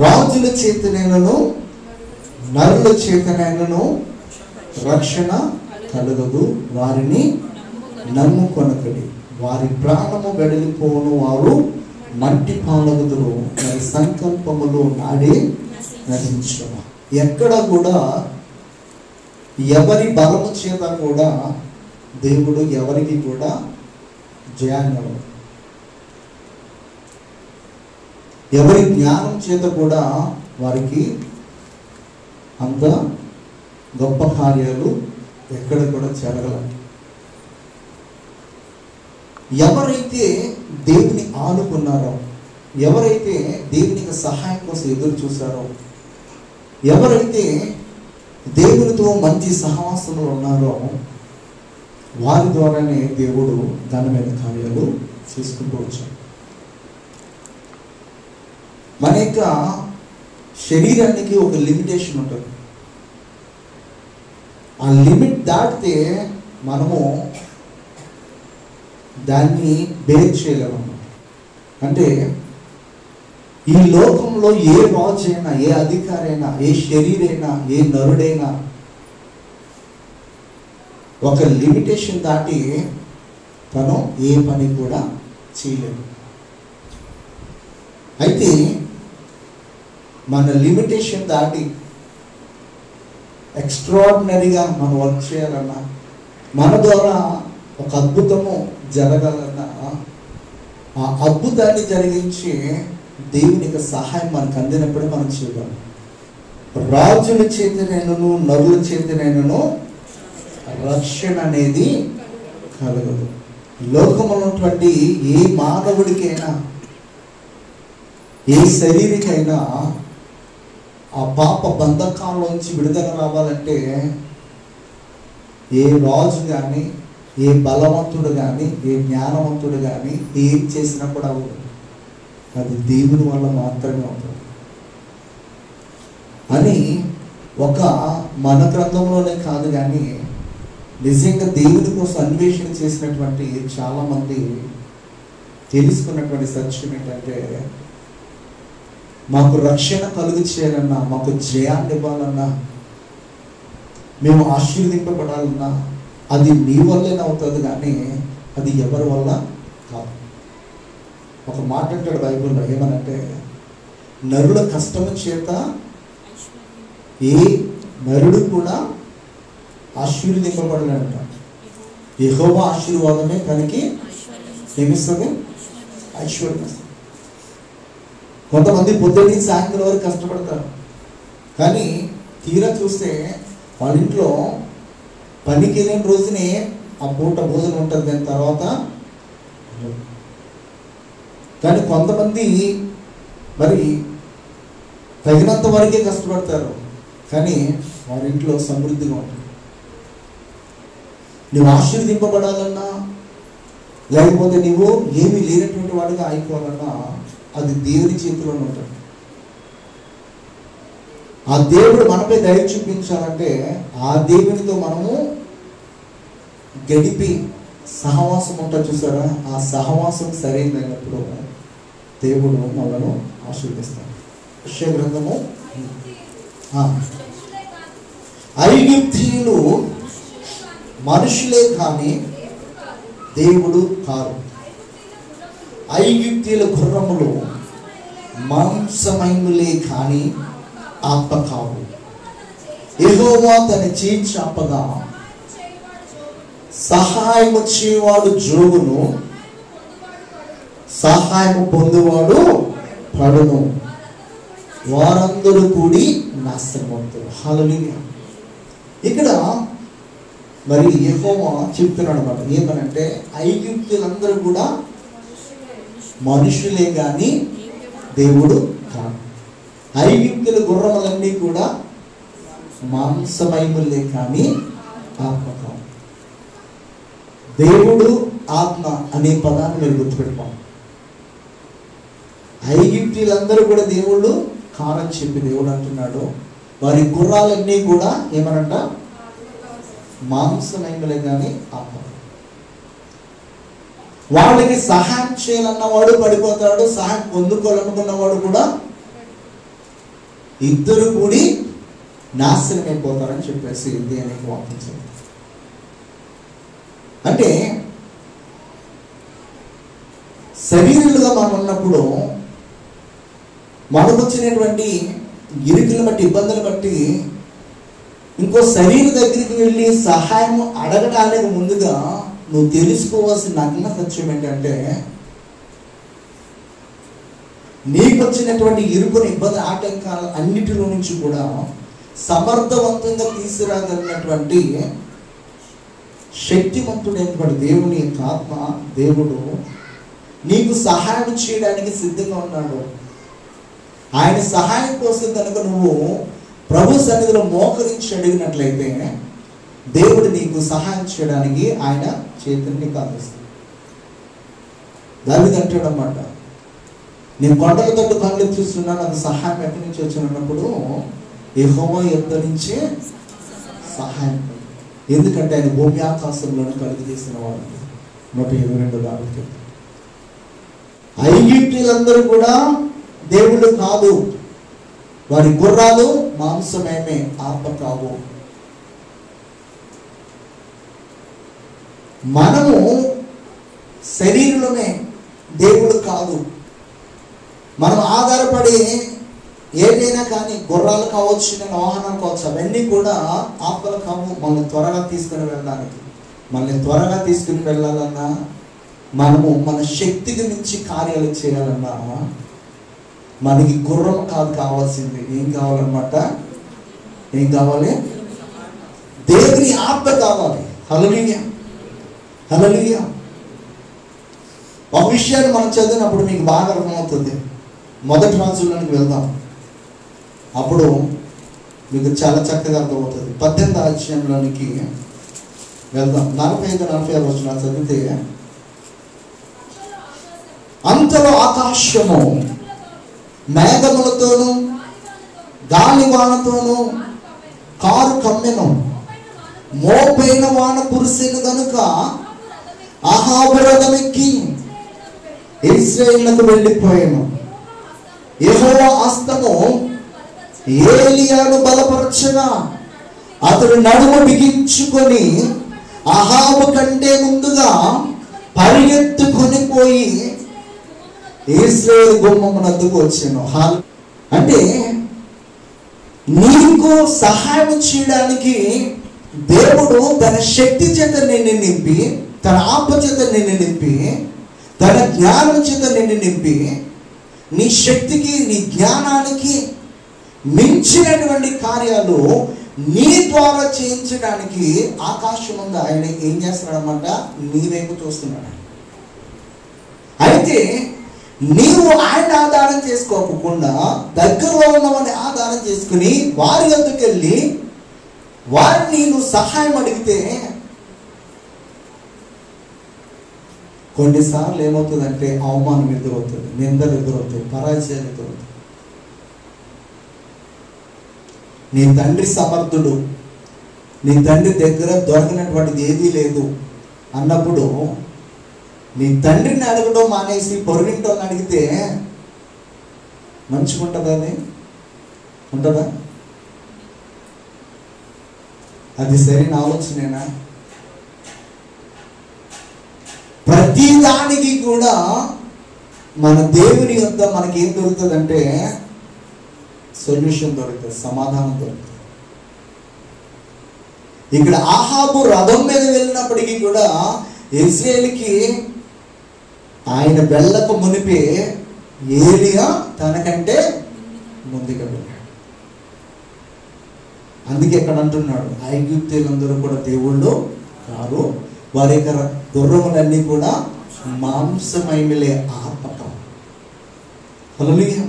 రాజుల చేతనైనను నరుల చేతనైనను రక్షణ కలుగదు, వారిని నమ్ముకొనకడి. వారి ప్రాణము వెడలిపోను, వారు మట్టి పాలగుదురు, వారి సంకల్పములు నాడే నశించును. ఎక్కడ కూడా ఎవరి బలము చేత కూడా దేవుడు ఎవరికి కూడా జయాన్ని, ఎవరి జ్ఞానం చేత కూడా వారికి అంత గొప్ప కార్యాలు ఎక్కడ కూడా జరగలేదు. ఎవరైతే దేవుని ఆనుకున్నారో, ఎవరైతే దేవునికి సహాయం కోసం ఎదురు చూశారో, ఎవరైతే దేవునితో మంచి సహవాసంలో ఉన్నారో, వారి ద్వారానే దేవుడు ఘనమైన కార్యాలు చేసుకుంటూ వచ్చాడు. మన యొక్క శరీరానికి ఒక లిమిటేషన్ ఉంటుంది. ఆ లిమిట్ దాటితే మనము దాన్ని బేర్ చేయలేము. అంటే ఈ లోకంలో ఏ రాజు అయినా, ఏ అధికారి అయినా, ఏ శరీరైనా, ఏ నరుడైనా ఒక లిమిటేషన్ దాటి తను ఏ పని కూడా చేయలేడు. అయితే మన లిమిటేషన్ దాటి ఎక్స్ట్రాడినరీగా మనం వర్క్ చేయాలన్నా, మన ద్వారా ఒక అద్భుతము జరగాలన్నా, ఆ అద్భుతాన్ని జరిగించి దేవునికి సహాయం మనకు అందినప్పుడే మనం చేయగలం. రాజుల చేతనైనను నరుల చేతనైనను రక్షణ అనేది కలగదు. లోకంలో ఉన్నటువంటి ఏ మానవుడికైనా, ఏ శరీరికైనా ఆ పాప బంధకాల్లోంచి విడుదల రావాలంటే ఏ రాజు కానీ, ఏ బలవంతుడు కానీ, ఏ జ్ఞానవంతుడు కానీ ఏం చేసినా కూడా అవ్వదు. అది దేవుని వల్ల మాత్రమే అవుతుంది అని ఒక మన గ్రంథంలోనే కాదు కానీ నిజంగా దేవుని కోసం అన్వేషణ చేసినటువంటి చాలామంది తెలుసుకున్నటువంటి సత్యం ఏంటంటే, మాకు రక్షణ కలుగు చేయాలన్నా, మాకు జయాన్ని ఇవ్వాలన్నా, మేము ఆశీర్వదింపబడాలన్నా అది నీ వల్లేనే అవుతుంది కానీ అది ఎవరి వల్ల కాదు. ఒక మాట అంటాడు బైబిల్లో, ఏమనంటే నరుల కష్టము చేత ఏ నరుడు కూడా ఆశీర్వదింపబడలేదంట. యెహోవా ఆశీర్వాదమే తనకి ఏమిస్తుంది? ఐశ్వర్యం. కొంతమంది పొద్దున్నీ సాయంత్రం వరకు కష్టపడతారు, కానీ తీరా చూస్తే వాళ్ళ ఇంట్లో పనికి వెళ్ళిన రోజునే ఆ పూట భోజనం ఉంటుంది, దాని తర్వాత. కానీ కొంతమంది మరి తగినంత వరకే కష్టపడతారు, కానీ వారి ఇంట్లో సమృద్ధిగా ఉంటుంది. నువ్వు ఆశీర్వదింపబడాలన్నా, లేకపోతే నువ్వు ఏమీ లేనటువంటి వాడిగా అయిపోవాలన్నా అది దేవుని చేతిలోనే ఉంటుంది. ఆ దేవుడు మనపై దయ చూపించాలంటే ఆ దేవునితో మనము గడిపి సహవాసం ఉంటా చూసారా, ఆ సహవాసం సరైనప్పుడు దేవుడు మనను ఆశీర్వదిస్తాడు. యెషయా గ్రంథము, ఐగుప్తీయులు మనుషులే కానీ దేవుడు కారు. ఐగుప్తీయుల గుర్రములు మాంసమయములే కానీ ఆత్మ కావు. యెహోవా తన చేయి చాపగా సహాయము చేయవాడు జోగును, సహాయము పొందువాడు పడును, వారందరూ కూడి నాశనమవుతారు. హల్లెలూయా. ఇక్కడ మరి యెహోవా చెప్తున్నాడు అన్నమాట, ఏమనంటే ఐగుప్తులందరూ కూడా మనుషులే కానీ దేవుడు కాదు. ఐగుప్తుల గుర్రములన్నీ కూడా మాంసమయములే కానీ ఆత్మ కాదు. దేవుడు ఆత్మ అనే పదాన్ని మీరు గుర్తుపెట్టుకోండి. ఐగుప్తులందరూ కూడా దేవుళ్ళు కారని చెప్పి దేవుడు అంటున్నాడు, వారి గుర్రాలన్నీ కూడా ఏమనంట మాంసమయములే కానీ ఆత్మ. వాళ్ళకి సహాయం చేయాలన్నవాడు పడిపోతాడు, సహాయం పొందుకోవాలనుకున్నవాడు కూడా ఇద్దరు కూడి నాశనం అయిపోతారని చెప్పేసి దేవునికి వాక్యం. అంటే శరీరులుగా మనం ఉన్నప్పుడు మనకు వచ్చినటువంటి ఇరుకులను బట్టి, ఇబ్బందులు బట్టి ఇంకో శరీర దగ్గరికి వెళ్ళి సహాయం అడగడానికి ముందుగా నువ్వు తెలుసుకోవాల్సిన నగ్న సత్యం ఏంటంటే, నీకు వచ్చినటువంటి ఇరుకుని, ఇబ్బంది, ఆటంకాల అన్నిటిలో నుంచి కూడా సమర్థవంతంగా తీసుకురాగలిగినటువంటి శక్తివంతుడైనటువంటి దేవుని యొక్క ఆత్మ, దేవుడు నీకు సహాయం చేయడానికి సిద్ధంగా ఉన్నాడు. ఆయన సహాయం కోసం కనుక నువ్వు ప్రభు సన్నిధిలో మోకరించి అడిగినట్లయితే దేవుడు నీకు సహాయం చేయడానికి ఆయన చేతుల్ని కాలుస్తాడు. దావిది అంటాడు అన్నమాట, నేను కొండల తట్టు కళ్ళు చూస్తున్నాను, నాకు సహాయం ఎక్కడి నుంచి వచ్చినప్పుడు యెహోవా యొద్ద నుంచే సహాయం. ఎందుకంటే ఆయన భూమి ఆకాశంలోనే కలుగు చేసిన వాడు. 122 ఐగుప్తీయులందరూ కూడా దేవుళ్ళు కాదు, వారి గుర్రాలు మాంసమేమే, ఆత్మ కావు. మనము శరీరంలోనే, దేవుడు కాదు. మనం ఆధారపడి ఏదైనా కానీ, గుర్రాలు కావచ్చు, వాహనాలు కావచ్చు, అవన్నీ కూడా ఆత్మలు కావు. మనల్ని త్వరగా తీసుకుని వెళ్ళడానికి, మనల్ని త్వరగా తీసుకుని వెళ్ళాలన్నా, మనము మన శక్తికి మించి కార్యాలు చేయాలన్నా మనకి గుర్రం కాదు కావాల్సింది. ఏం కావాలన్నమాట? ఏం కావాలి? దేవుని ఆత్మ కావాలి. హల్లెలూయా, హల్లెలూయా. ఒక విషయాన్ని మనం చదివినప్పుడు మీకు బాగా అర్థమవుతుంది. మొదటి రాజుల్లోనికి వెళ్దాం, అప్పుడు మీకు చాలా చక్కగా అర్థమవుతుంది. 18వ అధ్యాయంలోనికి వెళ్దాం. 45-46 వచనాలు చదివితే, అంతలో ఆకాశము మేఘములతోనూ గాలివానతోనూ కారు కమ్మెను, మోపైన వాన కురిసెను గనుక అహాబు రథమెక్కి ఇశ్రాయేలునకు వెళ్ళిపోయాను. యెహోవా హస్తము ఏలియాను బలపరచగా అతడు నడుము బిగించుకొని అహాబు కంటే ముందుగా పరిగెత్తుకొని పోయి ఇశ్రాయేలు గుమ్మమునకు వచ్చాను. అంటే నీకు సహాయం చేయడానికి దేవుడు తన శక్తి చేత నిన్ను నింపి, తన ఆత్మ చేత నిన్ను నింపి, తన జ్ఞానం చేత నిన్ను నింపి, నీ శక్తికి, నీ జ్ఞానానికి మించినటువంటి కార్యాలు నీ ద్వారా చేయించడానికి ఆకాశం ముందు ఆయన ఏం చేస్తున్నాడన్నమాట? నీ వైపు చూస్తున్నాడు. అయితే నీవు ఆయన ఆధారం చేసుకోకుండా దగ్గరలో ఉన్నవాడిని ఆధారం చేసుకుని వారి వద్దకు వెళ్ళి వారిని నువ్వు సహాయం అడిగితే కొన్నిసార్లు ఏమవుతుందంటే అవమానం ఎదురవుతుంది, నిందలు ఎదురవుతాయి, పరాజయాలు ఎదురవుతాయి. నీ తండ్రి సమర్థుడు, నీ తండ్రి దగ్గర దొరకనటువంటిది ఏదీ లేదు అన్నప్పుడు నీ తండ్రిని అడగడం మానేసి పొరుగింటోని అడిగితే మంచిగా ఉంటుందా? అది ఉంటుందా? అది సరైన ఆలోచనేనా? ప్రతి దానికి కూడా మన దేవుని యొద్ద మనకి ఏం దొరుకుతుందంటే సొల్యూషన్ దొరుకుతుంది, సమాధానం దొరుకుతుంది. ఇక్కడ అహాబు రథం మీద వెళ్ళినప్పటికీ కూడా ఇశ్రాయేలుకి ఆయన వెళ్ళక మునిపే ఏలియా తనకంటే ముందుగా వెళ్ళాడు. అందుకే ఇక్కడ అంటున్నాడు, ఐగుప్తీయులందరూ కూడా దేవుళ్ళు కారు, వారి యొక్క గుర్రములన్నీ కూడా మాంసమయములే, ఆత్మకం. హల్లెలూయా.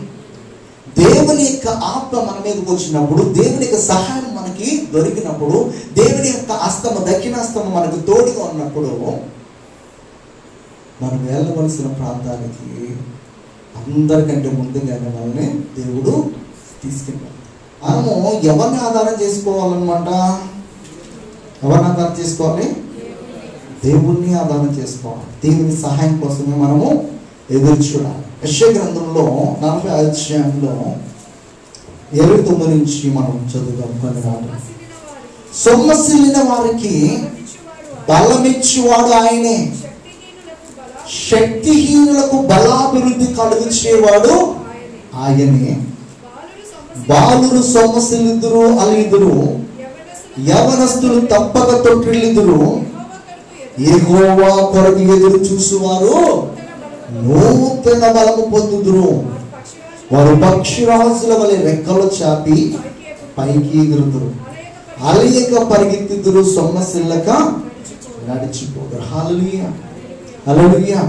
దేవుని యొక్క ఆత్మ మన మీదకి వచ్చినప్పుడు, దేవుని యొక్క సహాయం మనకి దొరికినప్పుడు, దేవుని యొక్క హస్తము, దక్షిణాస్తము మనకు తోడుగా ఉన్నప్పుడు మనం వెళ్ళవలసిన ప్రాంతానికి అందరికంటే ముందుగానే మనల్ని దేవుడు తీసుకెళ్ళాలి. మనము ఎవరిని ఆధారం చేసుకోవాలన్నమాట? ఎవరిని ఆధారం చేసుకోవాలి? దేవుణ్ణి ఆధారం చేసుకోవాలి. దేవుని సహాయం కోసమే మనము ఎదురు చూడాలి. యెషయా గ్రంథంలో 40వ అధ్యాయంలో 29 నుంచి మనం చదువుదాం కొన్ని మాటలు. సొమ్మసిల్లిన వారికి బలమిచ్చువాడు ఆయనే, శక్తిహీనులకు బలాభివృద్ధి కలుగించేవాడు ఆయనే. బాలురు సొమ్మసిల్లుదురు అలిదురు, యవనస్తులు తప్పక తొట్టిల్లుదురు. యెహోవా కొరకు ఎదురు చూసువారు నూతన బలము పొందుదురు. వారు పక్షిరాజుల వలె రెక్కలు చాపి పైకి ఎగురుదురు. అలయక పరిగెత్తుదురు, సొమ్మసిల్లక నడిచిపోదురు. హల్లెలూయా, హల్లెలూయా.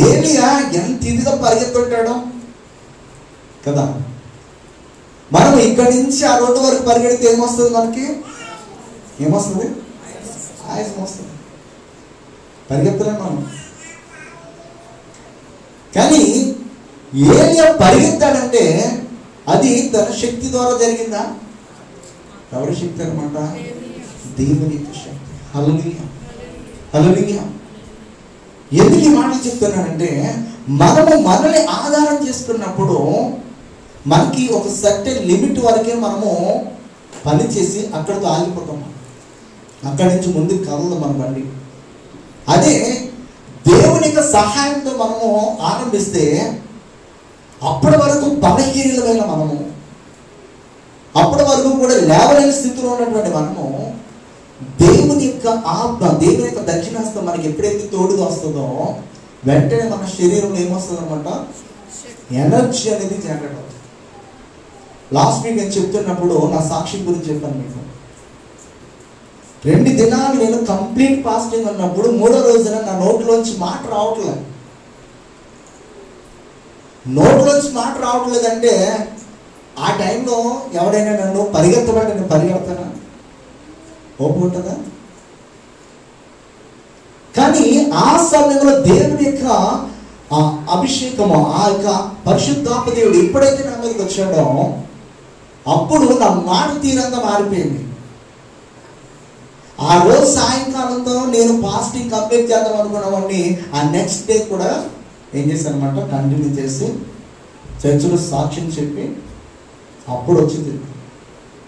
ఏలియా ఎంత ఇదిగా పరిగెత్తుంటాడో కదా. మనం ఇక్కడి నుంచి ఆ రోడ్డు వరకు పరిగెడితే ఏమొస్తుంది? మనకి ఏమొస్తుంది? ఆయాసం వస్తుంది. పరిగెత్తలేం మనం. కానీ ఏలియా పరిగెత్తాడంటే అది తన శక్తి ద్వారా జరిగిందా? ఎవరి శక్తి అనమాట? దేవుని శక్తి. హల్లెలూయా, హల్లెలూయా. ఎందుకు ఈ మాటలు చెప్తున్నానంటే, మనము మనల్ని ఆధారం చేసుకున్నప్పుడు మనకి ఒక సర్టెన్ లిమిట్ వరకే మనము పని చేసి అక్కడితో ఆగిపోతాం. అక్కడి నుంచి ముందుకు కదలదు మన బండి. అదే దేవుని యొక్క సహాయంతో మనము ఆరంభిస్తే అప్పటి వరకు బలహీనమైన మనము, అప్పటి వరకు కూడా లేవలేని స్థితిలో ఉన్నటువంటి మనము, దేవుని యొక్క ఆత్మ, దేవుని యొక్క దక్షిణాస్తం మనకి ఎప్పుడైతే తోడుగా వస్తుందో వెంటనే మన శరీరంలో ఏమొస్తుంది అనమాట? ఎనర్జీ అనేది జనరేట్ అవుతుంది. లాస్ట్ వీక్ నేను చెప్తున్నప్పుడు నా సాక్ష్యం గురించి చెప్పాను మీకు. 2 దినాలు నేను కంప్లీట్ ఫాస్టింగ్ ఉన్నప్పుడు 3వ రోజున నా నోట్లోంచి మాట రావట్లేదు. నోట్లోంచి మాట రావట్లేదంటే ఆ టైంలో ఎవడైనా నన్ను పరిగెత్తమంటే నేను పరిగెడతానా? ఓపు ఉంటుందా? కానీ ఆ సమయంలో దేవుని యొక్క అభిషేకము, ఆ యొక్క పరిశుద్ధాత్మ దేవుడు ఎప్పుడైతే నా మీదకి వచ్చాడో అప్పుడు నా మాట తీరంగా మారిపోయింది. ఆ రోజు సాయంకాలంతో నేను ఫాస్టింగ్ కంప్లీట్ చేద్దాం అనుకున్నామని ఆ నెక్స్ట్ డే కూడా ఏం చేశాను అనమాట, కంటిన్యూ చేసి చర్చిలో సాక్ష్యం చెప్పి అప్పుడు వచ్చింది.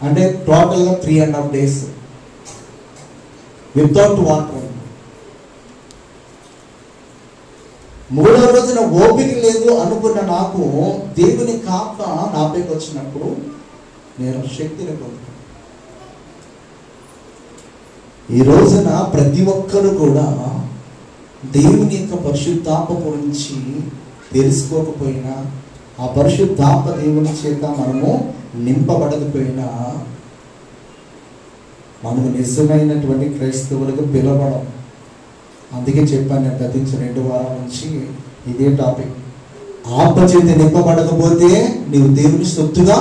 అంటే టోటల్గా 3.5 days వితౌట్ వాటర్. 3వ రోజున ఓపిక లేదు అనుకున్న నాకు దేవుని ఆత్మ నాపైకి వచ్చినప్పుడు నేను శక్తిని పొందాను. ఈ రోజున ప్రతి ఒక్కరు కూడా దేవుని యొక్క పరిశుద్ధాత్మ గురించి తెలుసుకోకపోయినా, ఆ పరిశుద్ధాత్మ దేవుని చేత మనము నింపబడకపోయినా మనము నిజమైనటువంటి క్రైస్తవులకు పిలవడం. అందుకే చెప్పాను నేను గతించిన 2 వారాల నుంచి ఇదే టాపిక్. ఆత్మచేత నింపబడకపోతే నీవు దేవుని సొత్తుగా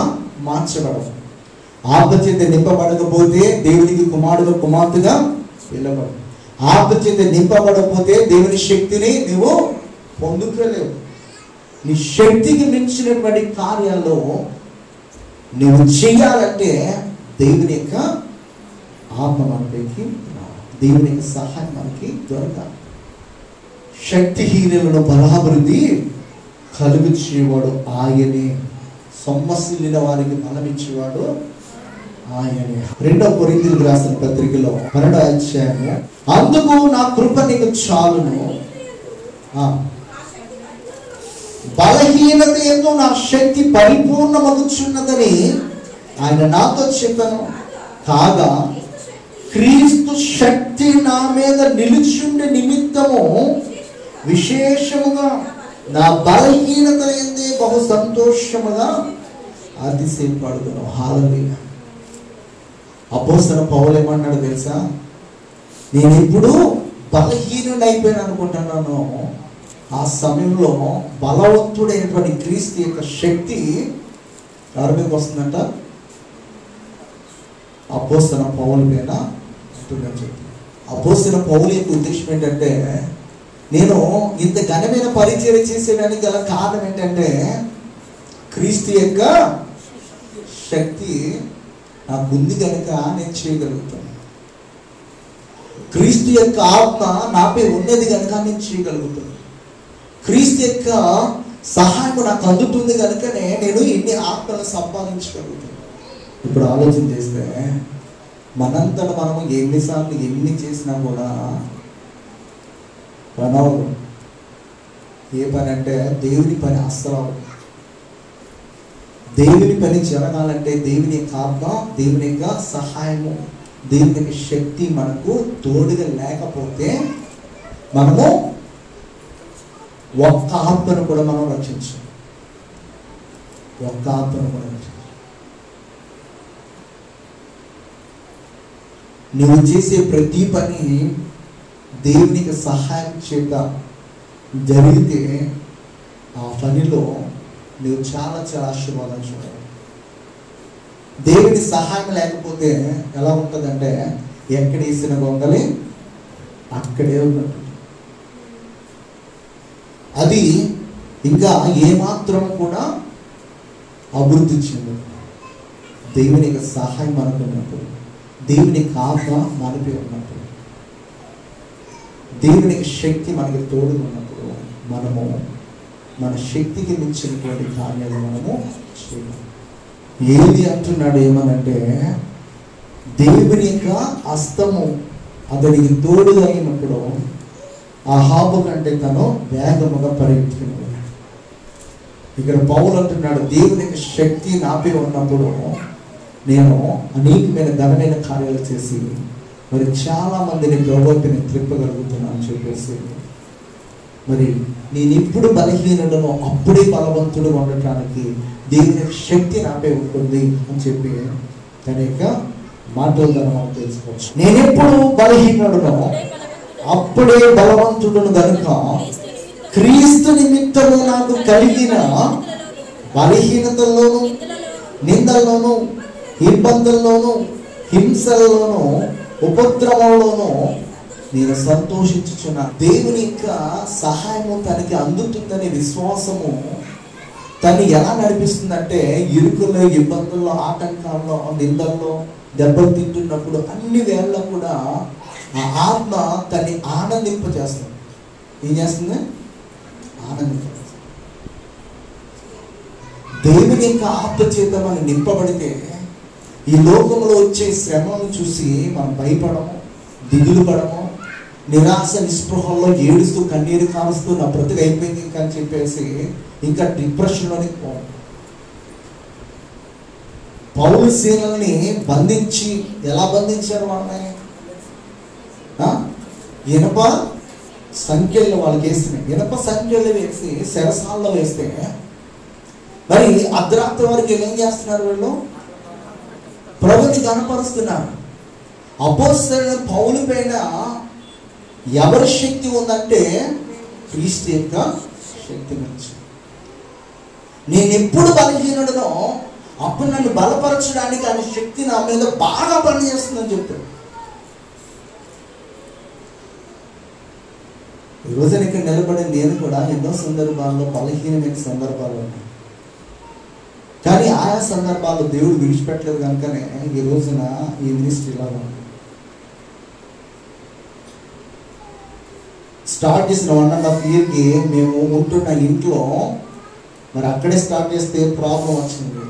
మార్చబడవు. ఆత్మచేత నింపబడకపోతే దేవునికి కుమారుడు కుమార్తెగా పిలవడు. ఆత్మచేత నింపబడకపోతే దేవుని శక్తిని నువ్వు పొందుకోలేవు. నీ శక్తికి మించినటువంటి కార్యాల్లో నువ్వు చేయాలంటే దేవుని యొక్క ఆత్మ మనకి, దేవుని యొక్క సహాయం మనకి దొరకాలి. శక్తిహీనులను బలాభివృద్ధి కలుగుచేవాడు ఆయనే, సొమ్మసిల్లిన వారికి బలమిచ్చేవాడు ఆయనే. 2వ కొరింథీయులకు రాసిన పత్రికలో 12వ అధ్యాయము, అందుకు నా కృప నీకు చాలును, బలహీనత యందు నా శక్తి పరిపూర్ణమగుచున్నదని ఆయన నాతో చెప్పాను. కాగా క్రీస్తు శక్తి నా మీద నిలుచుండే నిమిత్తము విశేషముగా నా బలహీనత యందే బహు సంతోషముగా అతిశయపడుదును. హల్లెలూయా. అపోస్తలుడైన పౌలు ఏమన్నాడు తెలుసా? నేను ఇప్పుడు బలహీనుడు అయిపోయాను అనుకుంటున్నాను. ఆ సమయంలో బలవంతుడైనటువంటి క్రీస్తు యొక్క శక్తి ఎవరి మీదకి వస్తుందంట? అపోస్తలుడైన పౌలు మీద. అపోస్తలుడైన పౌలు యొక్క ఉద్దేశం ఏంటంటే, నేను ఇంత ఘనమైన పరిచయం చేసేదానికి గల కారణం ఏంటంటే క్రీస్తు యొక్క శక్తి నాకు ఉంది కనుక నేను చేయగలుగుతాను. క్రీస్తు యొక్క ఆత్మ నాపై ఉన్నది కనుక నేను చేయగలుగుతాను. క్రీస్తు యొక్క సహాయం నాకు అందుతుంది కనుకనే నేను ఇన్ని ఆత్మలను సంపాదించగలుగుతాను. ఇప్పుడు ఆలోచన చేస్తే మనంతట మనము ఎన్నిసార్లు ఎన్ని చేసినా కూడా ప్రణవం ఏ పని అంటే దేవుని పని అస్సలు దేవుని పని జరగాలంటే దేవుని యొక్క ఆత్మ, దేవుని యొక్క సహాయము, దేవుని యొక్క శక్తి మనకు తోడుగా లేకపోతే మనము ఒక్క ఆత్మను కూడా మనం రక్షించాం. ఒక్క ఆత్మను కూడా రక్షించాం. నువ్వు చేసే ప్రతి పని దేవునికి సహాయం చేత జరిగితే ఆ పనిలో నువ్వు చాలా చాలా ఆశీర్వాదం చూడాలి. దేవుని సహాయం లేకపోతే ఎలా ఉంటుందంటే ఎక్కడ వేసిన గొంగలి అక్కడే ఉన్నట్టు. అది ఇంకా ఏమాత్రం కూడా అభివృద్ధి చెందదు. దేవుని యొక్క సహాయం మనకు ఉన్నప్పుడు, దేవుని ఆత్మ మనపై ఉన్నప్పుడు, దేవుని శక్తి మనకి తోడు ఉన్నప్పుడు మనము మన శక్తికి మించినటువంటి కార్యాలు మనము చేయాలి. ఏది అంటున్నాడు ఏమనంటే దేవుని యొక్క హస్తము అతనికి తోడుగా అయినప్పుడు అహాబు కంటే తను వేగముగా పరిగెత్తుకున్నాడు. ఇక్కడ పౌలు అంటున్నాడు దేవుని యొక్క శక్తి నాపై ఉన్నప్పుడు నేను అనేకమైన ఘనమైన కార్యాలు చేసి మరి చాలా మందిని ప్రభువుని త్రిప్పగలుగుతున్నాను చెప్పేసి, మరి నేను ఎప్పుడు బలహీనుడనో అప్పుడే బలవంతుడు ఉండటానికి దేవుని శక్తి నాపై ఉంటుంది అని చెప్పి తన యొక్క మాటల ద్వారా మనం తెలుసుకోవచ్చు. నేనెప్పుడు బలహీనుడనో అప్పుడే బలవంతుడును గనుక క్రీస్తు నిమిత్తము నాకు కలిగిన బలహీనతల్లోనూ, నిందల్లోనూ, ఇబ్బందుల్లోనూ, హింసల్లోనూ, ఉపద్రవంలోనూ నేను సంతోషించుచున్నా. దేవుని యొక్క సహాయము తనకి అందుతుందనే విశ్వాసము తను ఎలా నడిపిస్తుందంటే ఇరుకుల్లో, ఇబ్బందుల్లో, ఆటంకాల్లో, నిందల్లో, దెబ్బలు తింటున్నప్పుడు అన్ని వేళ్ళ కూడా ఆ ఆత్మ తన్ని ఆనందింపజేస్తుంది. ఏం చేస్తుంది? ఆనందింపజేస్తుంది. దేవుని యొక్క ఆత్మ చేత మనం నింపబడితే ఈ లోకంలో వచ్చే శ్రమను చూసి మనం భయపడము, దిగులు పడము, నిరాశ నిస్పృహంలో ఏడుస్తూ కన్నీరు కారుస్తూ నా బ్రతుకు అయిపోయింది ఇంకా అని చెప్పేసి ఇంకా డిప్రెషన్లోనికి పోము. పౌలు శీలని బంధించి ఎలా బంధించారు వాళ్ళని? ఇనప సంఖ్యలు వాళ్ళకి వేసినాయి. ఇనప సంఖ్యలు వేసి శరసాల్లో వేస్తే మరి అర్ధరాత్రి వరకు ఏం చేస్తున్నారు? వీళ్ళు ప్రభుని గణపరుస్తున్నారు. అపోస్తలుడైన పౌలు పైన ఎవరి శక్తి ఉందంటే క్రీస్తు యొక్క శక్తి నుంచి. నేను ఎప్పుడు బలహీనుడనో అప్పుడు నన్ను బలపరచడానికి ఆయన శక్తి నా మీద బాగా పనిచేస్తుందని చెప్తాడు. ఈ రోజున ఇక్కడ నిలబడి నేను కూడా ఎన్నో సందర్భాల్లో బలహీనమైన సందర్భాలు ఉన్నాయి. కానీ ఆయా సందర్భాల్లో దేవుడు విడిచిపెట్టలేదు కనుకనే ఈ రోజున ఈ మినిస్ట్రీ ఇలా ఉంది. స్టార్ట్ చేసిన 1.5 yearకి మేము ఉంటున్న ఇంట్లో మరి అక్కడే స్టార్ట్ చేస్తే ప్రాబ్లం వచ్చింది.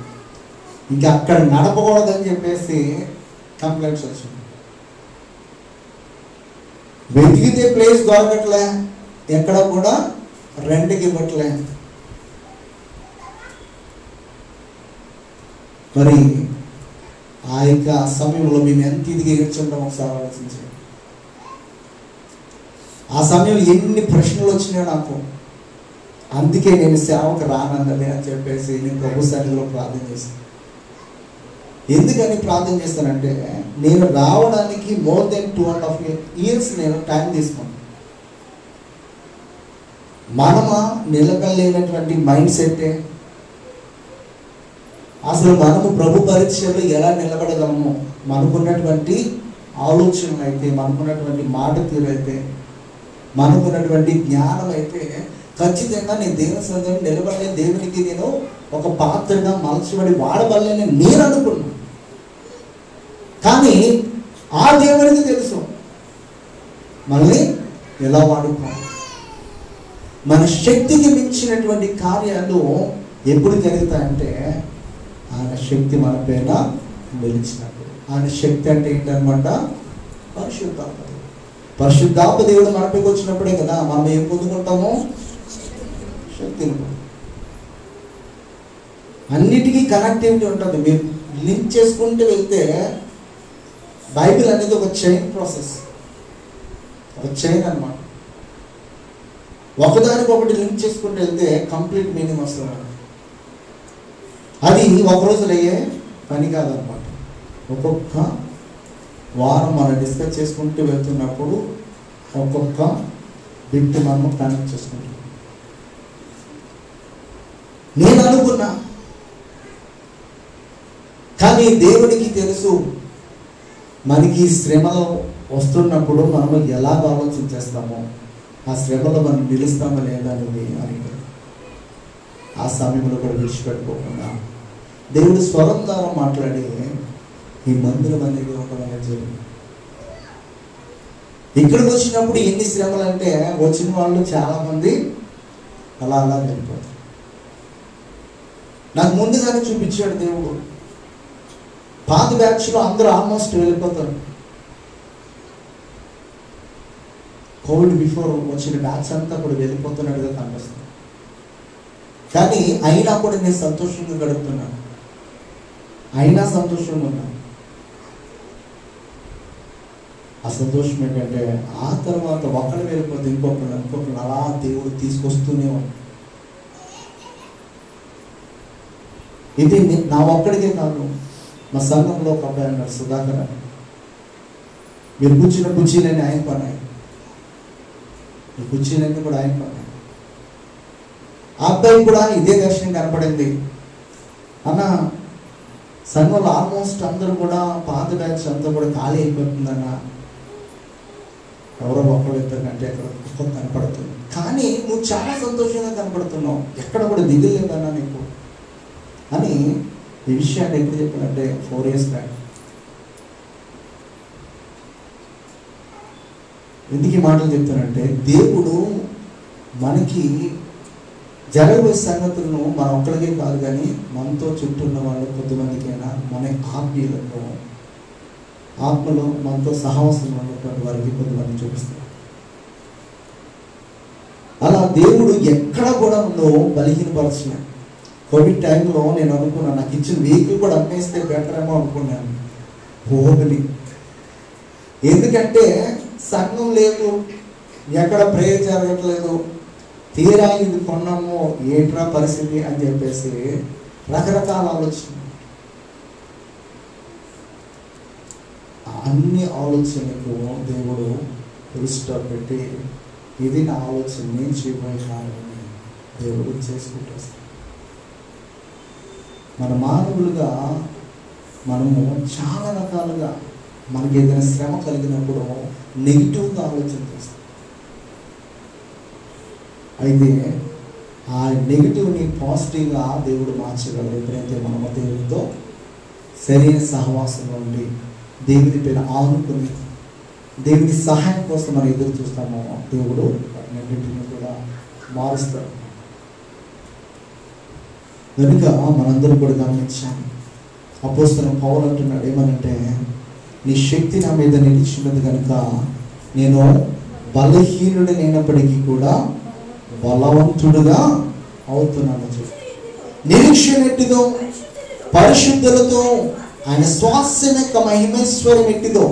ఇంకా అక్కడ నడపకూడదని చెప్పేసి కంప్లైంట్స్ వచ్చింది. వెతికితే ప్లేస్ దొరకట్లే, ఎక్కడ కూడా రెంట్కి ఇవ్వట్లే. మరి ఆ యొక్క సమయంలో మేము ఎంత ఇదిగా ఏడ్చుంటాం ఒకసారి ఆలోచించాం. ఆ సమయంలో ఎన్ని ప్రశ్నలు వచ్చినాయో నాకు. అందుకే నేను సేవకు రానన్నది అని చెప్పేసి నేను ప్రభు సన్నిధిలో ప్రార్థన చేశాను. ఎందుకని ప్రార్థన చేస్తానంటే నేను రావడానికి మోర్ దెన్ 2.5 years నేను టైం తీసుకున్నాను. మనమా నిలకలేనటువంటి మైండ్ సెట్టే. అసలు మనము ప్రభు పరీక్షలో ఎలా నిలబడగలము? మనకున్నటువంటి ఆలోచనలు అయితే, మనకున్నటువంటి మాట తీరు అయితే, మనకున్నటువంటి జ్ఞానం అయితే ఖచ్చితంగా నేను దేవుని సన్నిధిలో నిలబడలే, దేవునికి నేను ఒక పాత్రగా మలచబడి వాడబడలేని నేను అనుకున్నాను. కానీ ఆ దేవునికి తెలుసు మళ్ళీ ఎలా వాడుకోవాలి. మన శక్తికి మించినటువంటి కార్యాలు ఎప్పుడు జరుగుతాయంటే ఆయన శక్తి మన పైన నిలిచినప్పుడు. ఆయన శక్తి అంటే ఏంటనమాట? పరిశుద్ధాత్మ. పరిశుద్ధాత్మ దేవుడు మనపైకి వచ్చినప్పుడే కదా మనం ఏం పొందుకుంటాము? శక్తిని. అన్నిటికీ కనెక్టివిటీ ఉంటుంది. మీరు లింక్ చేసుకుంటూ వెళ్తే బైబిల్ అనేది ఒక చైన్ ప్రాసెస్, ఒక చైన్ అన్నమాట. ఒకదానికొకటి లింక్ చేసుకుంటూ వెళ్తే కంప్లీట్ మీనింగ్ వస్తుంది. అది ఒక రోజులో అయ్యే పని కాదనమాట. ఒక్కొక్క వారం మనం డిస్కస్ చేసుకుంటూ వెళ్తున్నప్పుడు ఒక్కొక్క బిట్ మనం కనెక్ట్ చేసుకుంటాం. నేను అనుకున్నా, కానీ దేవుడికి తెలుసు మనకి శ్రమలో వస్తున్నప్పుడు మనము ఎలా ఆలోచించేస్తామో, ఆ శ్రమలో మనం నిలుస్తామో లేదా అనేది అని ఆ సమయంలో కూడా విడిచిపెట్టుకోకుండా దేవుడు స్వరం ద్వారా మాట్లాడి ఈ మందిరం అనేది ఉండడం అనేది జరిగింది. ఇక్కడికి వచ్చినప్పుడు ఎన్ని శ్రమలు అంటే వచ్చిన వాళ్ళు చాలా మంది అలా అలా వెళ్ళిపోతారు. నాకు ముందుగానే చూపించాడు దేవుడు. పాత బ్యాచ్లో అందరూ ఆల్మోస్ట్ వెళ్ళిపోతారు. కోవిడ్ బిఫోర్ వచ్చిన బ్యాచ్ అంతా కూడా వెళ్ళిపోతున్నట్టుగా కనిపిస్తుంది. కానీ అయినా కూడా నేను సంతోషంగా గడుపుతున్నాను, అయినా సంతోషంగా ఉన్నాను. ఆ సంతోషం ఏంటంటే ఆ తర్వాత ఒకళ్ళు వెళ్ళిపోతే ఇంకొకళ్ళు అలా దేవుడు తీసుకొస్తూనే ఉన్నాడు. ఇది నా ఒక్కడికే కాదు, మా సంఘంలో ఒక అబ్బాయి అన్నాడు, సుధాకర్ అని. మీరు కూర్చున్న కుర్చీలన్నీ ఆయన పన్నాయి, ఈ కుర్చీలన్నీ కూడా ఆయన పన్నాయి. ఆ అబ్బాయి కూడా ఇదే దర్శనం కనపడింది. అన్న సంఘంలో ఆల్మోస్ట్ అందరూ కూడా పాత బ్యాచ్ అంతా కూడా ఖాళీ అయిపోతుందన్న, ఎవరో ఒకళ్ళు ఇద్దరు కంటే ఎక్కడ కనపడుతుంది, కానీ నువ్వు చాలా సంతోషంగా కనపడుతున్నావు, ఎక్కడ కూడా దిగులు లేదన్నా నీకు అని. ఈ విషయాన్ని ఎప్పుడు చెప్పానంటే 4 years బ్యాక్. ఎందుకు ఈ మాటలు చెప్తానంటే దేవుడు మనకి జరగబోయే సంగతులను మన ఒక్కడికే కాదు కానీ మనతో చుట్టూ ఉన్న వాళ్ళు కొద్దిమందికైనా మన ఆత్మీయులకు ఆత్మలో మనతో సహవాసం ఉన్నటువంటి వారికి కొద్దిమంది చూపిస్తారు. అలా దేవుడు ఎక్కడ కూడా నువ్వు బలహీనపరచిన. కోవిడ్ టైంలో నేను అనుకున్నాను, నాకు ఇచ్చిన వెహికల్ కూడా అమ్మేస్తే బెటర్ ఏమో అనుకున్నాను పోగలి. ఎందుకంటే సంఘం లేదు, ఎక్కడ ప్రేయర్ జరగట్లేదు, తీరా ఇది కొన్నాము ఏంట్రా పరిస్థితి అని చెప్పేసి రకరకాల ఆలోచన. అన్ని ఆలోచనకు దేవుడు స్టాప్ పెట్టి ఇది నా ఆలోచన, నేను చేయబోయేవాడిని దేవుడు చేసుకుంటూ వస్తాడు. మన మానవులుగా మనము చాలా రకాలుగా మనకి ఏదైనా శ్రమ కలిగినప్పుడు నెగిటివ్గా ఆలోచన చేస్తాం. అయితే ఆ నెగిటివ్ని పాజిటివ్గా దేవుడు మార్చగలరు. ఎప్పుడైతే మనము దేవుడితో సరైన సహవాసంలో ఉండి దేవుని పైన ఆనుకుని దేవుని సహాయం కోసం మనం ఎదురు చూస్తామో దేవుడు వాటిని కూడా మారుస్తాడు. కనుక మనందరూ కూడా గమనించాము. అపోస్తలుడైన పౌలు అంటున్నాడు ఏమనంటే, నీ శక్తి నా మీద నిలిచినది కనుక నేను బలహీనుడైనప్పటికీ కూడా బలవంతుడుగా అవుతున్నాను. నిరీక్షణ ఎట్టిదో పరిశుద్ధులతో ఆయన స్వాస్థ్యం యొక్క మహిమేశ్వరం ఎట్టిదో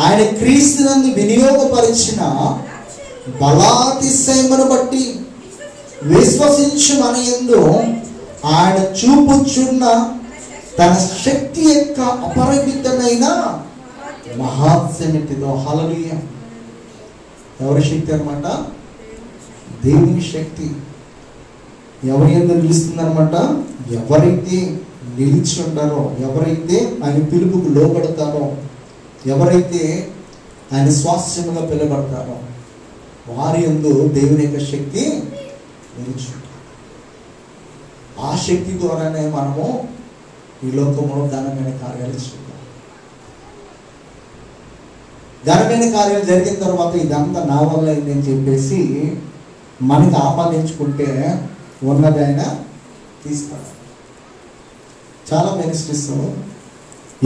ఆయన క్రీస్తునందు వినియోగపరిచిన బలాతిశయమును బట్టి విశ్వసించు మన యందు ఆయన చూపుచున్న తన శక్తి యొక్క అపరిమితమైన మహాత్మ్యం ఎట్టిదో. హల్లెలూయా. ఎవరి శక్తి అన్నమాట? దేవుని శక్తి. ఎవరి యందు నిలుస్తుందన్నమాట? ఎవరైతే నిలిచి ఉంటారో, ఎవరైతే ఆయన పిలుపుకు లోబడతారో, ఎవరైతే ఆయన స్వాస్థ్యముగా పిలువబడతారో వారి యందు దేవుని యొక్క శక్తి నిలిచి ఉంటుంది. ఆ శక్తి ద్వారానే మనము ఈ లోకంలో ఘనమైన కార్యాలు చేద్దాం. ఘనమైన కార్యాలు జరిగిన తర్వాత ఇదంతా నా వల్ల అయిందని చెప్పేసి మనకి ఆపాదించుకుంటే ఉన్నది ఆయన తీస్తాడు. చాలా మినిస్ట్రీస్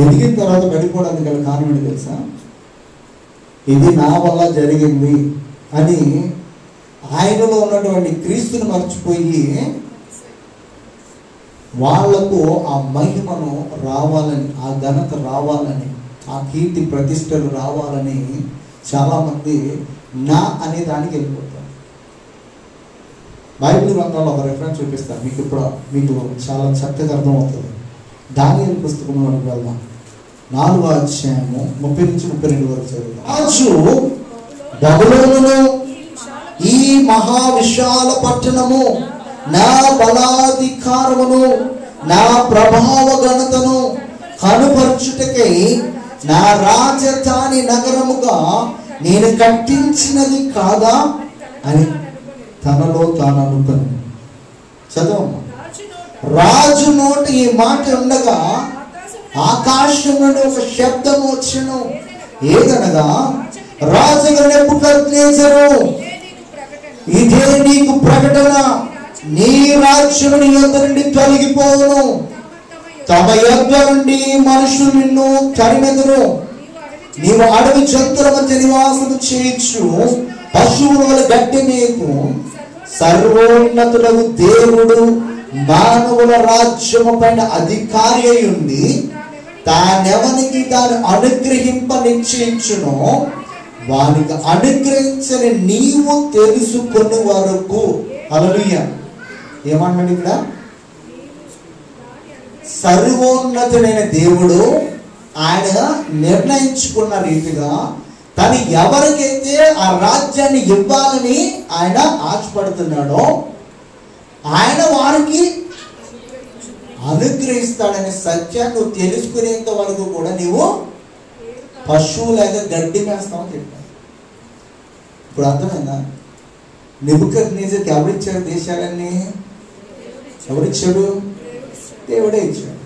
ఎదిగిన తర్వాత వెళ్ళిపోవడానికి గల కారణం ఏంటి తెలుసా? ఇది నా వల్ల జరిగింది అని ఆయనలో ఉన్నటువంటి క్రీస్తుని మర్చిపోయి వాళ్లకు ఆ మహిమను రావాలని, ఆ ఘనత రావాలని, ఆ కీర్తి ప్రతిష్టలు రావాలని చాలామంది నా అనే దానికి వెళ్ళిపోతారు. బైబిల్ గ్రంథంలో ఒక రెఫరెన్స్ చూపిస్తాను మీకు చాలా చక్కగా అర్థమవుతుంది. దానియేలు పుస్తకంలోకి వెళ్దాం. 4వ అధ్యాయము 30 నుంచి 32 వరకు చదువుతాం. రాజు బబులోనును, ఈ మహా విశాల పట్టణము నా బలాధికారమును, నా ప్రభావ ఘనతను కనుపరచుటకై నా రాజధాని నగరముగా నేను కట్టించినది కాదా అని తనలో తాను అనుకుని. చదవమ్మా. రాజు నోట ఈ మాట ఉండగా ఆకాశం నుండి ఒక శబ్దం వచ్చెను. ఏదనగా, రాజుగా నెబుకద్నెజరు, ఇదే నీకు ప్రకటన, నీ రాజ్యం నీ యొద్ద నుండి తొలగిపోవును, తమ యొద్ద నుండి మనుషులు నిన్ను తరిమెదరు, నీవు అడవి జంతువుల మధ్య నివాసము చేయొచ్చు, పశువుల వలె గడ్డి మేకు, సర్వోన్నతుడగు దేవుడు మానవుల రాజ్యము పైన అధికారి అయి ఉండి తానెవనికి తాను అనుగ్రహింప నిశ్చయించునో వానికి అనుగ్రహించని నీవు తెలుసుకుని వరకు. హల్లెలూయా. ఏమన్నాడు ఇక్కడ? సర్వోన్నతుడైన దేవుడు ఆయన నిర్ణయించుకున్న రీతిగా తను ఎవరికైతే ఆ రాజ్యాన్ని ఇవ్వాలని ఆయన ఆశపడుతున్నాడో ఆయన వారికి అనుగ్రహిస్తాడనే సత్యాన్ని నువ్వు తెలుసుకునేంత వరకు కూడా నీవు పశువు లేక గడ్డి మేస్తామని చెప్పాడు. ఇప్పుడు అర్థమైందా? నెబుకద్నెజరుకి ఎవరిచ్చాడు దేశాలన్నీ? ఎవరిచ్చాడు? దేవుడే ఇచ్చాడు.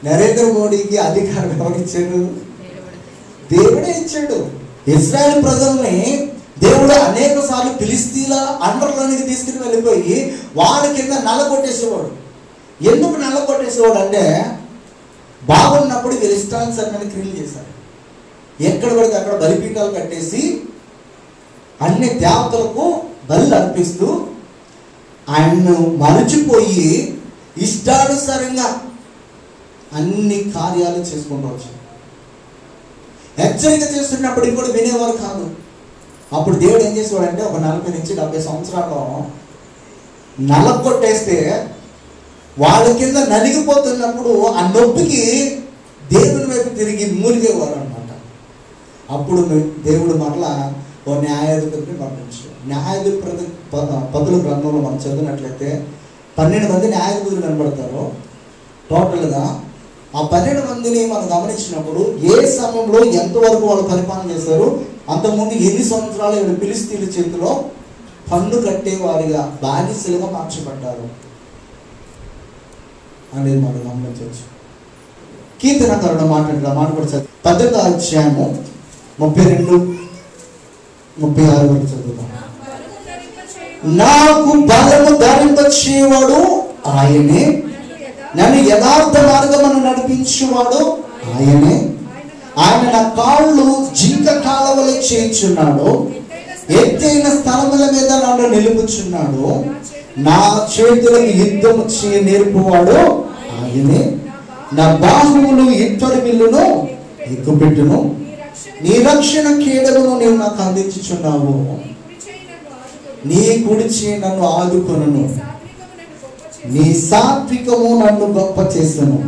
నరేంద్ర మోడీకి అధికారం ఎవరిచ్చాడు? దేవుడే ఇచ్చాడు. ఇశ్రాయేల్ ప్రజల్ని దేవుడు అనేక సార్లు ఫిలిస్తీన్ల అండర్లోనికి తీసుకుని వెళ్ళిపోయి వాళ్ళ కింద నల్లగొట్టేసేవాడు. ఎందుకు నల్లగొట్టేసేవాడు అంటే, బాగున్నప్పుడు వీళ్ళు ఇష్టానుసారమైన క్రియలు చేశారు. ఎక్కడ పడితే అక్కడ బలిపీఠాలు కట్టేసి అన్ని దేవతలకు బలి అర్పిస్తూ ఆయన్ను మరచిపోయి ఇష్టానుసారంగా అన్ని కార్యాలు చేసుకుంటూ వచ్చారు. హెచ్చరిక చేస్తున్నప్పటికి కూడా వినేవారు కాదు. అప్పుడు దేవుడు ఏం చేసేవాడంటే, ఒక 40 నుంచి 70 సంవత్సరాల్లో నలగొట్టేస్తే వాళ్ళ కింద నలిగిపోతున్నప్పుడు ఆ నొప్పికి దేవుని వైపు తిరిగి మూలిగేవారు అనమాట. అప్పుడు దేవుడు మరలా ఓ న్యాయాధిపతిని పంపించాడు. న్యాయాధిపతి పదుల గ్రంథంలో మనం చదివినట్లయితే 12 మంది న్యాయాధిపతులు కనబడతారు టోటల్గా. ఆ 12 మందిని మనం గమనించినప్పుడు ఏ సమయంలో ఎంతవరకు వాళ్ళు పరిపాలన చేశారు, అంతకుముందు ఎన్ని సంవత్సరాలు ఫిలిస్తీన్ల చేతిలో పన్ను కట్టేవారిగా బానిసలుగా మార్చబడ్డారు అనేది మనం గమనించవచ్చు. కీర్తనకారుడు మాట్లాడతారు. 18వ అధ్యాయము 32, 36 వరకు చదువుతాం. నాకు బలము ధరింపచేవాడు ఆయనే, నన్ను యథార్థ మార్గమును నడిపించేవాడు ఆయనే, ఆయన నా కాళ్ళు జింక కాలవలే చేయించున్నాడు, ఎత్తైన స్థలముల మీద నన్ను నిలుపుచున్నాడు, నా చేతులకు యుద్ధము చేయ నేర్పువాడు ఆయనే, నా బాహువులు ఇత్తడి విల్లును ఎక్కుపెట్టును, నీ రక్షణ కేడమును నీవు నాకు అందించుచున్నావు, నీ కుడి చేయి నన్ను ఆదుకొనును, నీ సాత్వికము నన్ను గొప్ప చేసెను,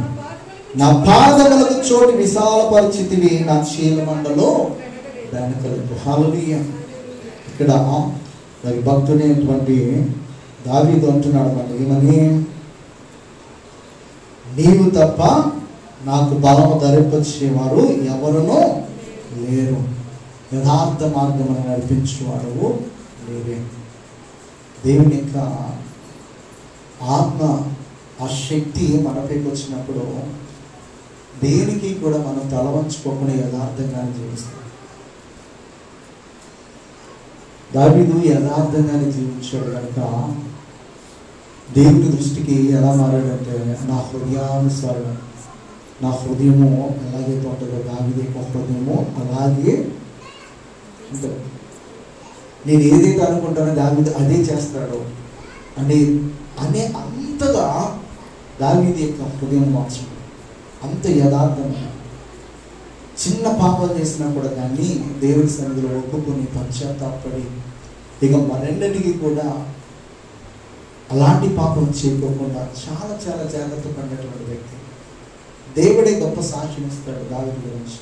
నా పాదములకు చోటు విశాలపరిచితివి, నా చీలమండలో వెనకలకు. హల్లెలూయా. ఇక్కడ మరి భక్తుడైనటువంటి దావీదు అంటున్నాడు మరి ఏమని, నీవు తప్ప నాకు బలము ధరింపచేవారు ఎవరునూ లేరు, యథార్థ మార్గమును నడిపించేవాడు లేరే. దేవుని యొక్క ఆత్మ ఆ శక్తి మనపైకి వచ్చినప్పుడు దేనికి కూడా మనం తల వంచుకోకుండా యథార్థంగా జీవిస్తాం. దావీదు యథార్థంగానే జీవించాడు కనుక దేవుని దృష్టికి ఎలా మారాడంటే నా హృదయానుసారం, నా హృదయము ఎలాగైతే ఉంటుందో దావీదు యొక్క హృదయము అలాగే ఉంటుంది. నేను ఏదైతే అనుకుంటానో దావీదు అదే చేస్తాడు అనే అంతగా దావీదు యొక్క హృదయం మార్చుకుంది. అంత యథార్థంగా చిన్న పాపం చేసినా కూడా దాన్ని దేవుని సన్నిధిలో ఒప్పుకొని పశ్చాత్తాపడి ఇక మరెన్నటికీ కూడా అలాంటి పాపం చేయకోకుండా చాలా చాలా జాగ్రత్త పడినటువంటి వ్యక్తి. దేవుడే గొప్ప సాక్ష్యం ఇస్తాడు దావీదు గురించి.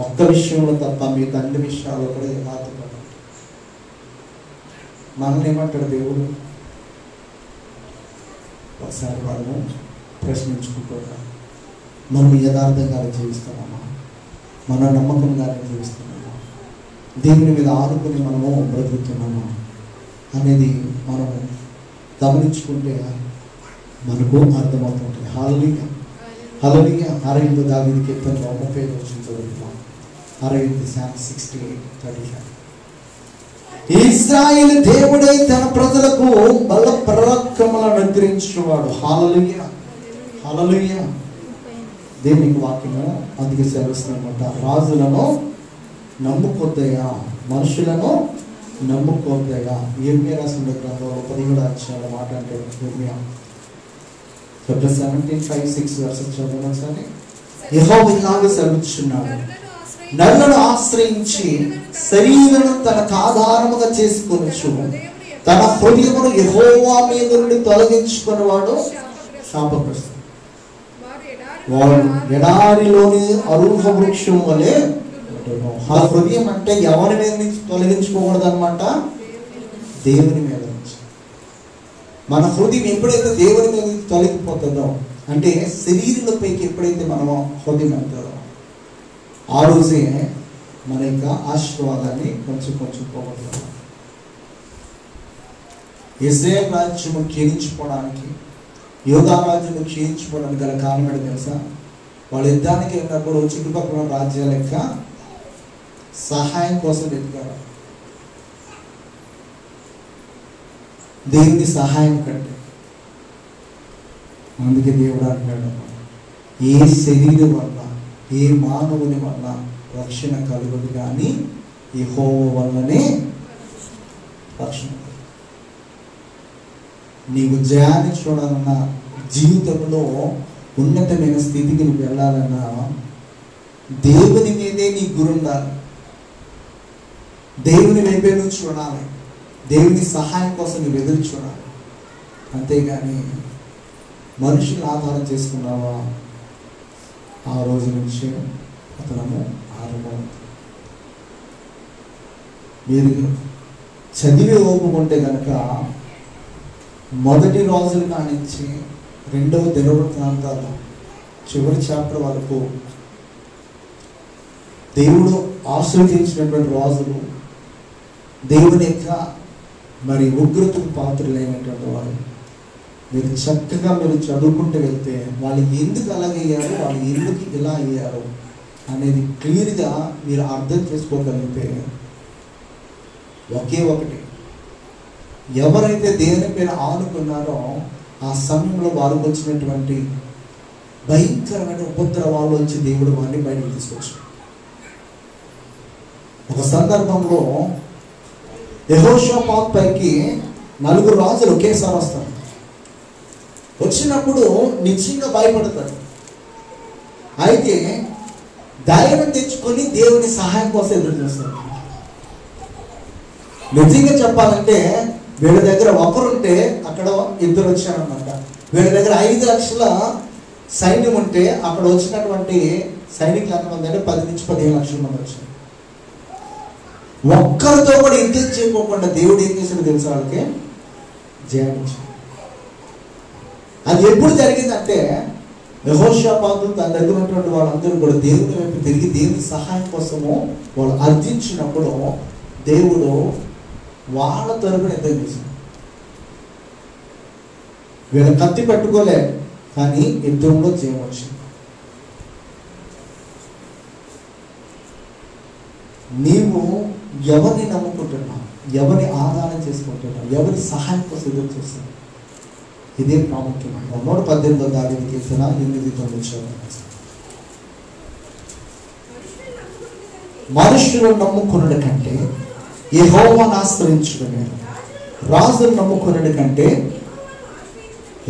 ఒక్క విషయంలో తప్ప మిగతా అన్ని విషయాల్లో కూడా యథార్థపడ్డాడు. మనల్ని ఏమంటాడు దేవుడు? ఒకసారి మనము ప్రశ్నించుకుంటున్నాం, మనం యథార్థంగానే జీవిస్తున్నామా? మన నమ్మకంగానే జీవిస్తున్నామా? దేవుని మీద ఆనుకుని మనము బ్రతుకుతున్నామా అనేది మనము గమనించుకుంటే మనకు అర్థమవుతుంది. హల్లెలూయా హల్లెలూయా. 6 దావీదు కీర్తనలో 35 వచనం చదువుతున్నాం. 6 Psalm 68:35. ఇశ్రాయేలు దేవుడై తన ప్రజలకు బల పరాక్రమాలను అనుగ్రహించువాడు. హల్లెలూయా హల్లెలూయా. దేవునికి వాక్యము అందుకే సెలవుస్తున్నమాట, రాజులను నమ్ముకోద్దయా, మనుషులను నమ్ముకోద్దయా. ఇర్మియా రాసిన గ్రంథంలో 17వ అధ్యాయంలో మాట అంటాడు. ఇర్మియా chapter 17:5-6 verses చదవండి ఒకసారి. యెహోవా ఇలాగ సెలవిస్తున్నాడు, నన్ను ఆశ్రయించి శరీరను తనకు ఆధారముగా చేసుకొనుచు తన హృదయమును యెహోవా మీద నుండి తొలగించుకునేవాడు శాపగ్రస్తుడు. వాడు ఎడారిలోని అరుహ వృక్షం వలె. ఆ హృదయం అంటే ఎవరి మీద నుంచి తొలగించుకోకూడదు అనమాట, దేవుని మీద నుంచి. మన హృదయం ఎప్పుడైతే దేవుని మీద నుంచి తొలగిపోతుందో, అంటే శరీరంపైకి ఎప్పుడైతే మనం హృదయం వెళ్తారో ఆ రోజే మన యొక్క ఆశీర్వాదాన్ని కొంచెం కొంచెం పోగొడతాం. ఇశ్రాయేలు రాజ్యము క్షీణించిపోవడానికి, యోధా రాజ్యము క్షీణించిపోవడానికి గల కారణం ఏంటో తెలుసా? వాళ్ళు యుద్ధానికి వెళ్ళినప్పుడు చుట్టుపక్కల రాజ్యాల యొక్క సహాయం కోసం వెతికారు. దేవుని సహాయం కంటే. అందుకే దేవుడు అంటాడు, ఏ శరీరం వల్ల, ఏ మానవుని వల్ల రక్షణ కలుగుదు కానీ యెహోవా వల్లనే రక్షణ. నీకు జయాన్ని చూడాలన్నా, జీవితంలో ఉన్నతమైన స్థితికి నువ్వు వెళ్ళాలన్నా దేవుని మీదే నీ గురి ఉండాలి. దేవుని వైపే నువ్వు చూడాలి. దేవుని సహాయం కోసం నువ్వు ఎదురు చూడాలి. అంతేగాని మనుషులు ఆధారం చేసుకున్నావా, ఆ రోజు నుంచి అతనము ఆరంభం. మీరు చదివి ఓపుకుంటే కనుక మొదటి రోజుల కానించి 2వ దినవృత్తాంతాలు చివరి చాప్టర్ వరకు దేవుడు ఆశీర్వదించినటువంటి రోజులు, దేవుని యొక్క మరి ఉగ్రతకు పాత్రలైనటువంటి వారు. మీరు చక్కగా మీరు చదువుకుంటూ వెళ్తే వాళ్ళు ఎందుకు అలాగయ్యారు, వాళ్ళు ఎందుకు ఇలా అయ్యారు అనేది క్లియర్గా మీరు అర్థం చేసుకోగలిగితే ఒకే ఒకటి, ఎవరైతే దేవుని మీద ఆనుకున్నారో ఆ సమయంలో వారికి వచ్చినటువంటి భయంకరమైన ఉపద్రవాలు వచ్చి దేవుడు వారిని బయటకు తీసుకొచ్చాడు. ఒక సందర్భంలో యెహోషాపాతు పైకి 4 రాజులు ఒకేసారి వస్తారు. వచ్చినప్పుడు నిశ్చయంగా భయపడతాడు. అయితే ధైర్యం తెచ్చుకొని దేవుని సహాయం కోసం ఎదురు చూస్తాడు. నిజంగా చెప్పాలంటే వీళ్ళ దగ్గర ఒకరుంటే అక్కడ 2 వచ్చారనమాట. వీళ్ళ దగ్గర 5 లక్షల సైన్యం ఉంటే అక్కడ వచ్చినటువంటి సైనికులు ఎంతమంది అంటే 10 నుంచి 15 లక్షల మంది వచ్చారు. ఒక్కరితో కూడా యుద్ధం చేయకోకుండా దేవుడు ఏం చేశాడు తెలుసా? వాళ్ళకి జయించాడు. అది ఎప్పుడు జరిగిందంటే యెహోషాపాతు తన దగ్గర ఉన్నటువంటి వాళ్ళందరూ కూడా దేవుని వైపు తిరిగి దేవుని సహాయం కోసము వాళ్ళు అర్థించినప్పుడు దేవుడు వాళ్ళ తరపున యుద్ధం చేశాడు. వీళ్ళ కత్తి పెట్టుకోలే, కానీ యుద్ధంలో జయం వచ్చింది. నీవు ఎవరిని నమ్ముకుంటున్నాం, ఎవరిని ఆధారం చేసుకుంటున్నాం, ఎవరి సహాయం కోసం ఎదురు చూస్తున్నాం? ఇదే ప్రాముఖ్యమైన 118వ దావీదు కీర్తన 8-9. మనుషులను నమ్ముకున్నది కంటే యెహోవాను ఆశ్రయించుట మేలు. రాజును నమ్ముకున్నది కంటే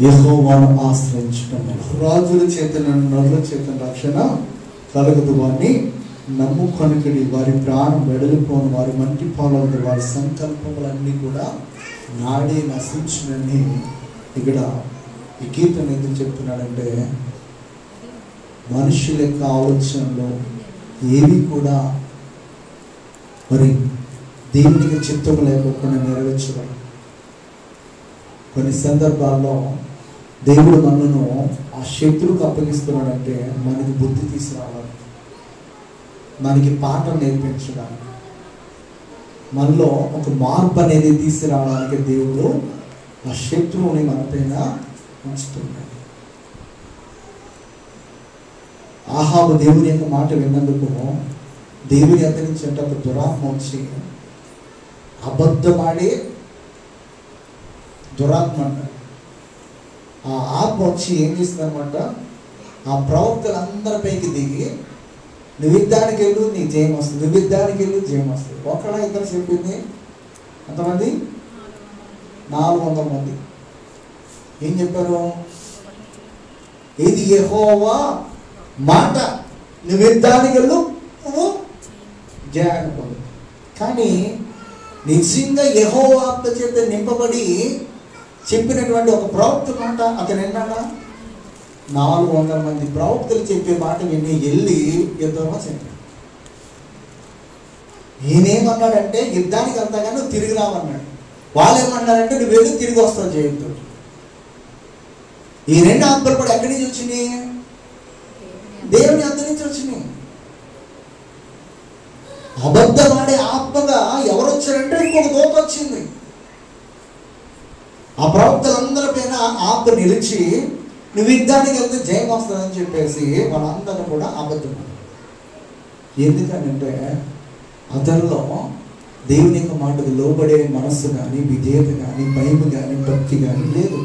యెహోవాను ఆశ్రయించుట మేలు. రాజుల చేతన నరుల చేతన రక్షణ కలుగదు అని నమ్ముకొనికడి వారి ప్రాణం వెడలిపోను, వారి మంటి పాలవుడు, వారి సంకల్పములన్నీ కూడా నాడే నశించునని ఇక్కడ ఈ కీర్తన ఎందుకు చెప్తున్నాడంటే, మనుషుల యొక్క ఆలోచనలో ఏవి కూడా మరి దేవునికి చిత్తము లేకుండా నెరవేర్చడం. కొన్ని సందర్భాల్లో దేవుడు మనను ఆ శక్తులకు అప్పగిస్తున్నాడంటే మనకి బుద్ధి తీసుకురావాలి, మనకి పాఠం నేర్పించడానికి, మనలో ఒక మార్పు అనేది తీసుకురావడానికి దేవుడు ఆ శత్రువుని మన పైన ఉంచుతున్నాడు. ఆహాబు దేవుని యొక్క మాట విన్నందుకు దేవుని అంత నుంచి అంటే ఒక దురాత్మ వచ్చి, అబద్ధమాడే దురాత్మ అంట, ఆ ఆత్మ వచ్చి ఏం చేస్తుందనమాట, ఆ ప్రవక్తలందరిపైకి దిగి నువ్వు యుద్ధానికి వెళ్ళు నీకు జయం వస్తుంది, నువ్వు యుద్ధానికి వెళ్ళు జయం వస్తుంది. ఒకళ్ళ ఇద్దరు చెప్పింది ఎంతమంది? 400 మంది. ఏం చెప్పారు? ఇది యెహోవా మాట, నువ్వు యుద్ధానికి వెళ్ళు, నువ్వు జయాన్ని పొందు. కానీ నిజంగా యెహోవా ఆత్మ చేత నింపబడి చెప్పినటువంటి ఒక ప్రవక్త మాట అతను విన్నాడా? 400 మంది ప్రవక్తలు చెప్పే మాట విని వెళ్ళి యుద్ధంలో చెప్పాడు. ఈయనేమన్నాడంటే యుద్ధానికి వెళ్తా కానీ నువ్వు తిరిగి రావన్నాడు. వాళ్ళు ఏమన్నారంటే నువ్వు వెళ్ళి తిరిగి వస్తావు జయంతో. ఈ 2 ఆత్మలు కూడా ఎక్కడి నుంచి వచ్చినాయి? దేవుని అంత నుంచి వచ్చినాయి. అబద్ధమాడే ఆత్మగా ఎవరు వచ్చారంటే ఇంకొక దూత వచ్చింది. ఆ ప్రవక్తలందరి పైన ఆత్మ నిలిచి నువ్వు యుద్ధానికి వెళ్తే జయం వస్తుందని చెప్పేసి వాళ్ళందరూ కూడా అబద్ధం. ఎందుకనంటే అతనిలో దేవుని యొక్క మాటకు లోబడే మనస్సు కానీ, విధేయత కానీ, భయం కానీ, భక్తి కానీ లేదు.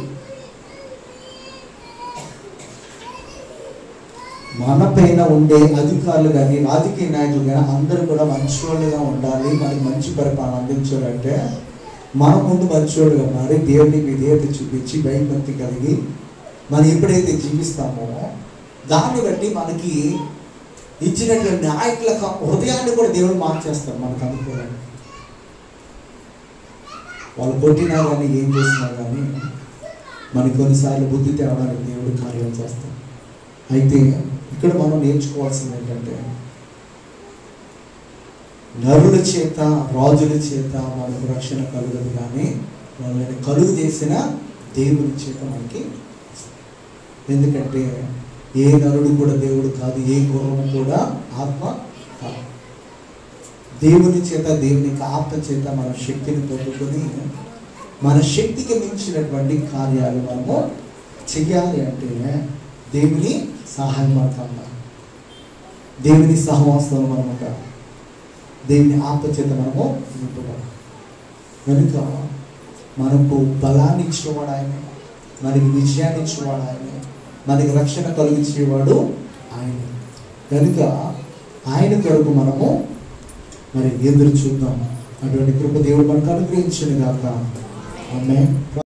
మన పైన ఉండే అధికారులు కానీ, రాజకీయ నాయకులు కానీ అందరూ కూడా మంచివాళ్ళుగా ఉండాలి, మనకి మంచి పరిపాలన అందించాలంటే మన ముందు మంచివాళ్ళుగా మారి దేవుని విధేయత చూపించి భయభక్తి కలిగి మనం ఎప్పుడైతే జీవిస్తామో దాన్ని బట్టి మనకి ఇచ్చినటువంటి నాయకుల హృదయాన్ని కూడా దేవుడు మార్చేస్తారు మనకు అనుకోవాలి. వాళ్ళు కొట్టినా కానీ ఏం చేసినా కానీ మనకి కొన్నిసార్లు బుద్ధి తేవడానికి దేవుడు కార్యం చేస్తాం. అయితే ఇక్కడ మనం నేర్చుకోవాల్సింది ఏంటంటే నరుల చేత, రాజుల చేత మనకు రక్షణ కలుగదు, కానీ వాళ్ళని కలుగు చేసిన దేవుని చేత మనకి. ఎందుకంటే ఏ నరుడు కూడా దేవుడు కాదు, ఏ గుర్రము కూడా ఆత్మ కాదు. దేవుని చేత, దేవుని ఆత్మ చేత మన శక్తిని పొందుకొని మన శక్తికి మించినటువంటి కార్యాలు మనము చెయ్యాలి అంటే దేవుని సహాయం మనకు ఉండాలి, దేవుని సహవాసం మనం ఉండాలి, దేవుని ఆత్మ చేత మనము నింపబడాలి. కనుక మనకు బలాన్ని ఇచ్చేవాడు ఆయనే, మనకి విజయాన్ని ఇచ్చేవాడు ఆయనే, మనకి రక్షణ కలిగించేవాడు ఆయన. కనుక ఆయన కొరకు మనము మరి ఎదురు చూద్దాం. అటువంటి కృప దేవుడు మనకు అనుగ్రహించును గాక. ఆమేన్.